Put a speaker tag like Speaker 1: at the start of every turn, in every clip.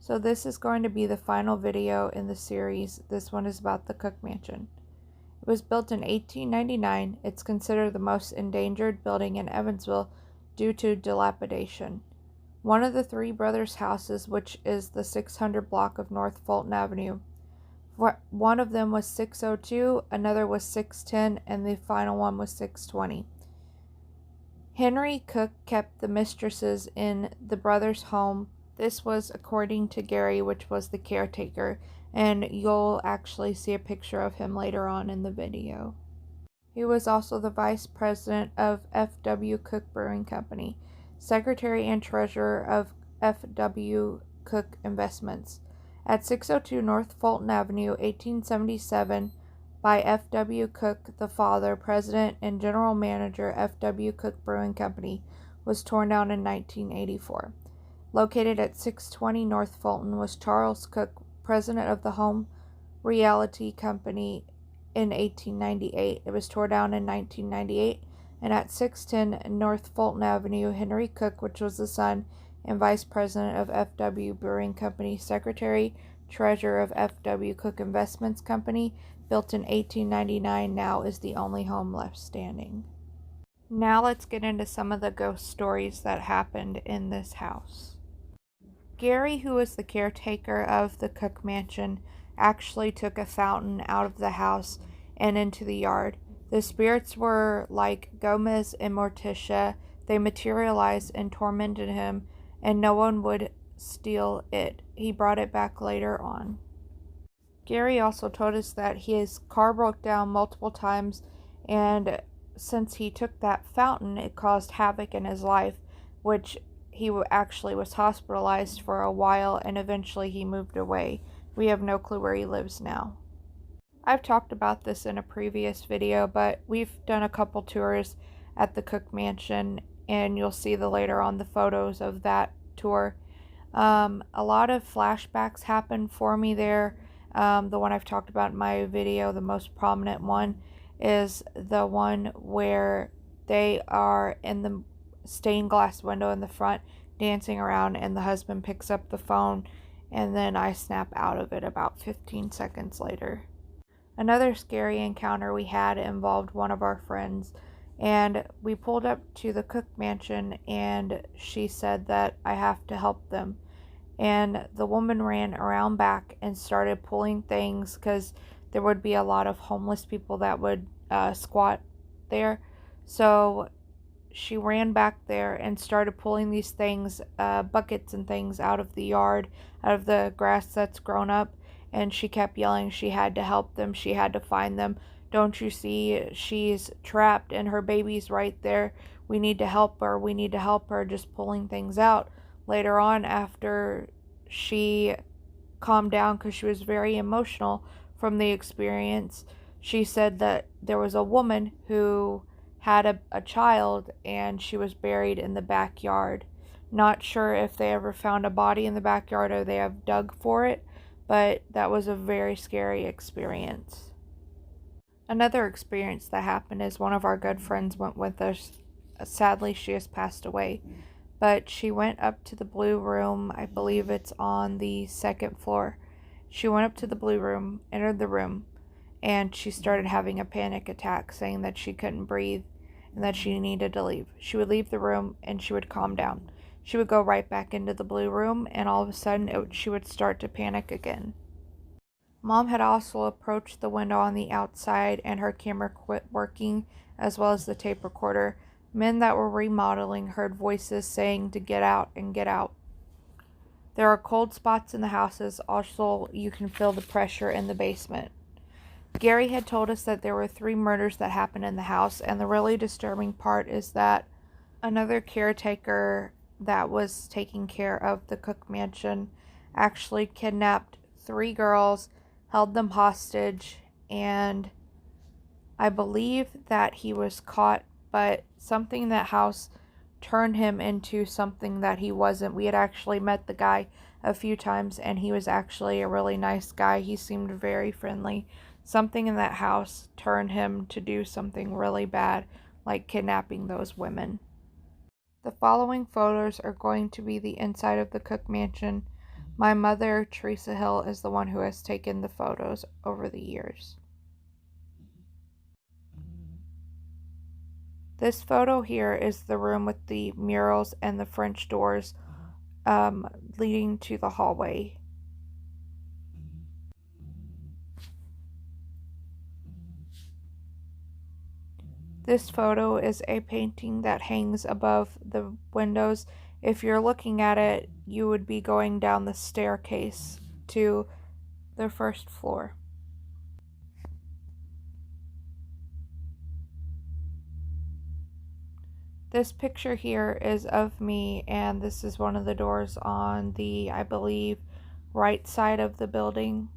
Speaker 1: So this is going to be the final video in the series. This one is about the Cook Mansion. It was built in 1899. It's considered the most endangered building in Evansville due to dilapidation. One of the three brothers' houses, which is the 600 block of North Fulton Avenue, one of them was 602, another was 610, and the final one was 620. Henry Cook kept the mistresses in the brothers' home. This was according to Gary, which was the caretaker, and you'll actually see a picture of him later on in the video. He was also the vice president of F.W. Cook Brewing Company, secretary and treasurer of F.W. Cook Investments. At 602 North Fulton Avenue, 1877, by F.W. Cook, the father, president and general manager, F.W. Cook Brewing Company, was torn down in 1984. Located at 620 North Fulton was Charles Cook, president of the Home Realty Company, in 1898. It was torn down in 1998. And at 610 North Fulton Avenue, Henry Cook, which was the son and vice president of F.W. Brewing Company, secretary, treasurer of F.W. Cook Investments Company, built in 1899, now is the only home left standing. Now let's get into some of the ghost stories that happened in this house. Gary, who was the caretaker of the Cook Mansion, actually took a fountain out of the house and into the yard. The spirits were like Gomez and Morticia. They materialized and tormented him, and no one would steal it. He brought it back later on. Gary also told us that his car broke down multiple times, and since he took that fountain, it caused havoc in his life, which he actually was hospitalized for a while, and eventually he moved away. We have no clue where he lives now. I've talked about this in a previous video, but we've done a couple tours at the Cook Mansion, and you'll see later on the photos of that tour. A lot of flashbacks happened for me there. The one I've talked about in my video, the most prominent one, is the one where they are in the stained glass window in the front dancing around, and the husband picks up the phone, and then I snap out of it about 15 seconds later. Another scary encounter we had involved one of our friends, and we pulled up to the Cook Mansion, and she said that I have to help them. And the woman ran around back and started pulling things, because there would be a lot of homeless people that would squat there. So she ran back there and started pulling these things, buckets and things, out of the yard, out of the grass that's grown up. And she kept yelling she had to help them, she had to find them. Don't you see, she's trapped and her baby's right there. We need to help her, we need to help her, just pulling things out. Later on, after she calmed down, because she was very emotional from the experience, she said that there was a woman who had a child, and she was buried in the backyard. Not sure if they ever found a body in the backyard or they have dug for it, but that was a very scary experience. Another experience that happened is one of our good friends went with us. Sadly, she has passed away, but she went up to the blue room. I believe it's on the second floor. She went up to the blue room, entered the room, and she started having a panic attack, saying that she couldn't breathe and that she needed to leave. She would leave the room and she would calm down. She would go right back into the blue room, and all of a sudden she would start to panic again. Mom had also approached the window on the outside, and her camera quit working, as well as the tape recorder. Men that were remodeling heard voices saying to get out and get out. There are cold spots in the houses. Also, you can feel the pressure in the basement. Gary had told us that there were 3 murders that happened in the house, and the really disturbing part is that another caretaker that was taking care of the Cook Mansion actually kidnapped 3 girls, held them hostage, and I believe that he was caught, but something in that house turned him into something that he wasn't. We had actually met the guy a few times, and he was actually a really nice guy. He seemed very friendly. Something in that house turned him to do something really bad, like kidnapping those women. The following photos are going to be the inside of the Cook Mansion. My mother, Teresa Hill, is the one who has taken the photos over the years. This photo here is the room with the murals and the French doors leading to the hallway. This photo is a painting that hangs above the windows. If you're looking at it, you would be going down the staircase to the first floor. This picture here is of me, and this is one of the doors on the, I believe, right side of the building.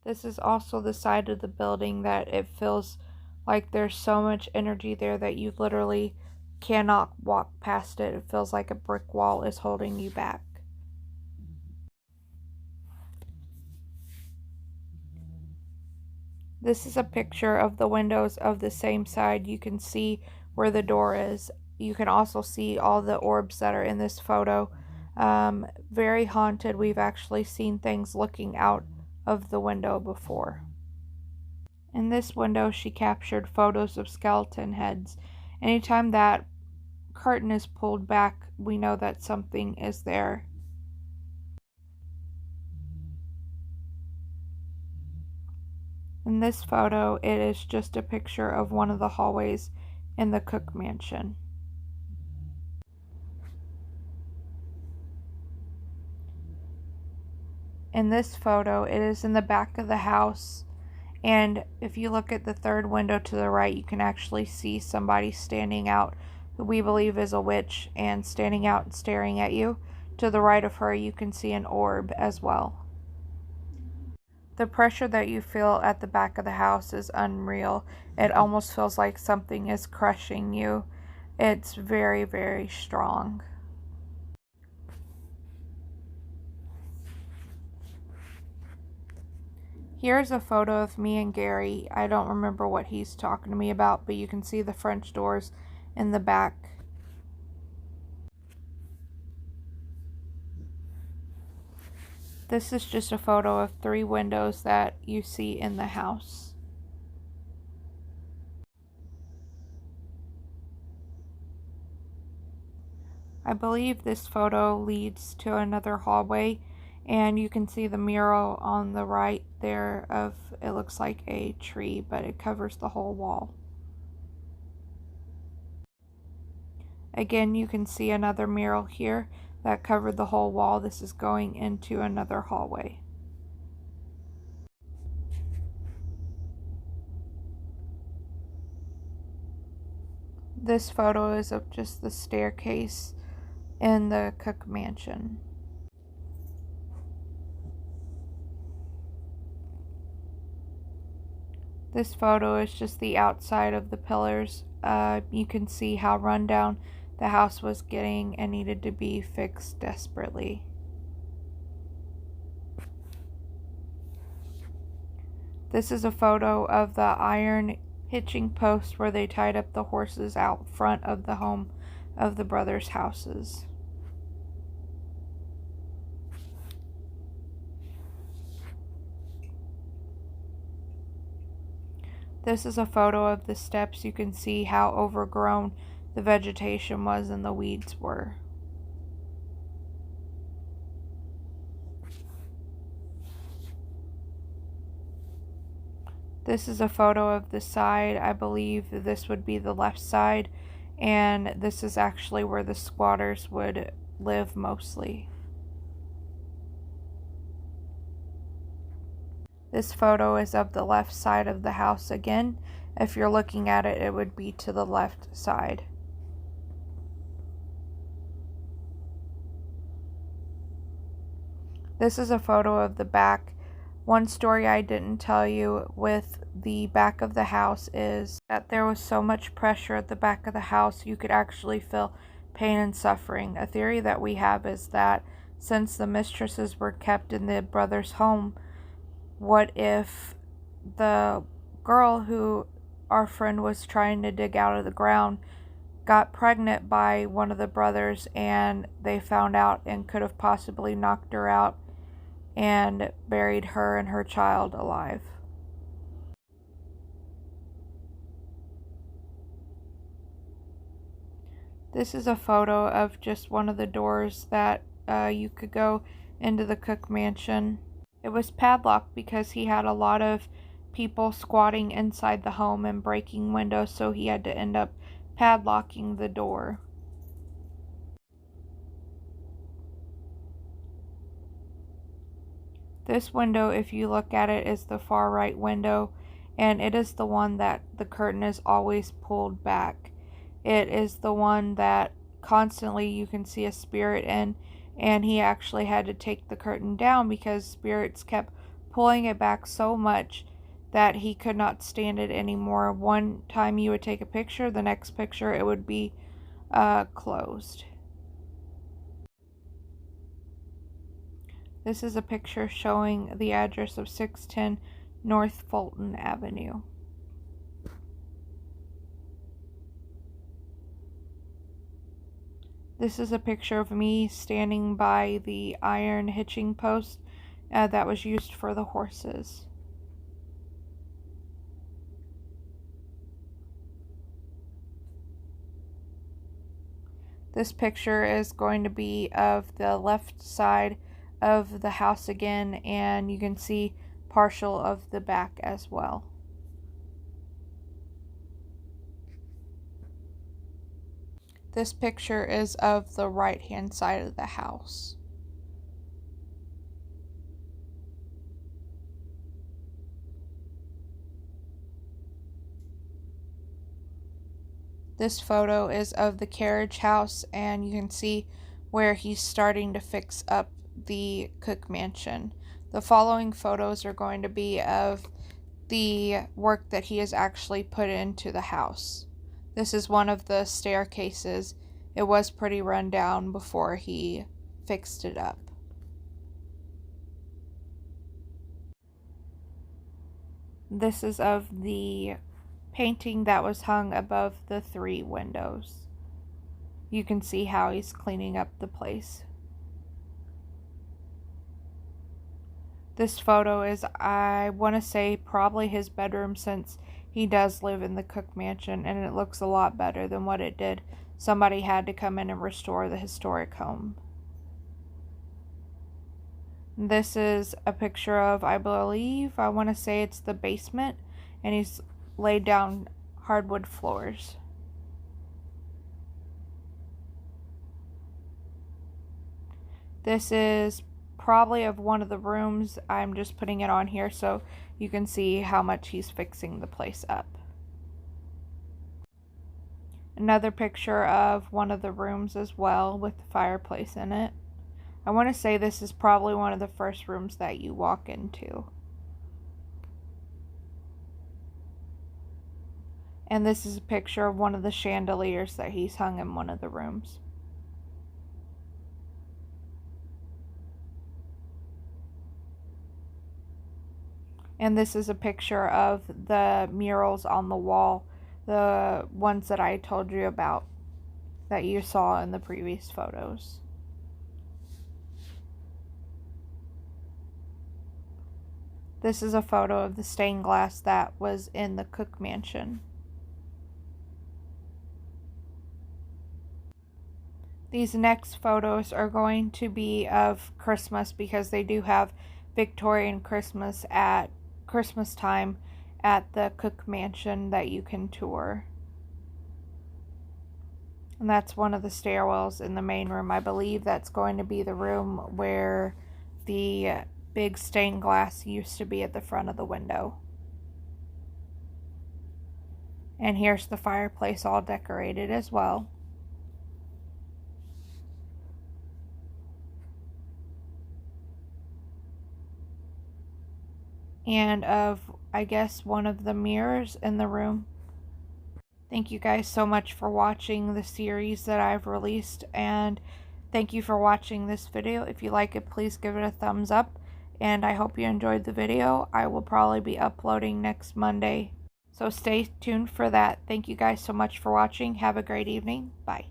Speaker 1: This is also the side of the building that it feels like there's so much energy there that you literally cannot walk past it. It feels like a brick wall is holding you back. This is a picture of the windows of the same side. You can see where the door is. You can also see all the orbs that are in this photo. Very haunted. We've actually seen things looking out of the window before. In this window, she captured photos of skeleton heads. Anytime that curtain is pulled back, we know that something is there. In this photo, it is just a picture of one of the hallways in the Cook Mansion. In this photo, it is in the back of the house, and if you look at the third window to the right, you can actually see somebody standing out who we believe is a witch and standing out and staring at you. To the right of her, you can see an orb as well. The pressure that you feel at the back of the house is unreal. It almost feels like something is crushing you. It's very, very strong. Here's a photo of me and Gary. I don't remember what he's talking to me about, but you can see the French doors in the back. This is just a photo of 3 windows that you see in the house. I believe this photo leads to another hallway, and you can see the mural on the right there of, it looks like a tree, but it covers the whole wall. Again, you can see another mural here that covered the whole wall. This is going into another hallway. This photo is of just the staircase in the Cook Mansion. This photo is just the outside of the pillars. You can see how run down the house was getting and needed to be fixed desperately. This is a photo of the iron hitching post where they tied up the horses out front of the home of the brothers' houses. This is a photo of the steps. You can see how overgrown the vegetation was and the weeds were. This is a photo of the side. I believe this would be the left side, and this is actually where the squatters would live mostly. This photo is of the left side of the house again. If you're looking at it, it would be to the left side. This is a photo of the back. One story I didn't tell you with the back of the house is that there was so much pressure at the back of the house you could actually feel pain and suffering. A theory that we have is that since the mistresses were kept in the brother's home, what if the girl who our friend was trying to dig out of the ground got pregnant by one of the brothers and they found out and could have possibly knocked her out and buried her and her child alive. This is a photo of just one of the doors that you could go into the Cook mansion. It was padlocked because he had a lot of people squatting inside the home and breaking windows, so he had to end up padlocking the door. This window, if you look at it, is the far right window, and it is the one that the curtain is always pulled back. It is the one that constantly you can see a spirit in, and he actually had to take the curtain down because spirits kept pulling it back so much that he could not stand it anymore. One time you would take a picture, the next picture it would be closed. This is a picture showing the address of 610 North Fulton Avenue. This is a picture of me standing by the iron hitching post that was used for the horses. This picture is going to be of the left side of the house again, and you can see partial of the back as well. This picture is of the right hand side of the house. This photo is of the carriage house, and you can see where he's starting to fix up the Cook mansion. The following photos are going to be of the work that he has actually put into the house. This is one of the staircases. It was pretty run down before he fixed it up. This is of the painting that was hung above the 3 windows. You can see how he's cleaning up the place. This photo is, I want to say, probably his bedroom, since he does live in the Cook mansion, and it looks a lot better than what it did. Somebody had to come in and restore the historic home. This is a picture of, I believe, I want to say it's the basement, and he's laid down hardwood floors. This is probably of one of the rooms. I'm just putting it on here so you can see how much he's fixing the place up. Another picture of one of the rooms as well, with the fireplace in it. I want to say this is probably one of the first rooms that you walk into. And this is a picture of one of the chandeliers that he's hung in one of the rooms. And this is a picture of the murals on the wall, the ones that I told you about that you saw in the previous photos. This is a photo of the stained glass that was in the Cook mansion. These next photos are going to be of Christmas, because they do have Victorian Christmas at Christmas time at the Cook mansion that you can tour. And that's one of the stairwells in the main room. I believe that's going to be the room where the big stained glass used to be at the front of the window. And here's the fireplace all decorated as well. And of, I guess, one of the mirrors in the room. Thank you guys so much for watching the series that I've released, and thank you for watching this video. If you like it, please give it a thumbs up, and I hope you enjoyed the video. I will probably be uploading next Monday, so stay tuned for that. Thank you guys so much for watching. Have a great evening. Bye.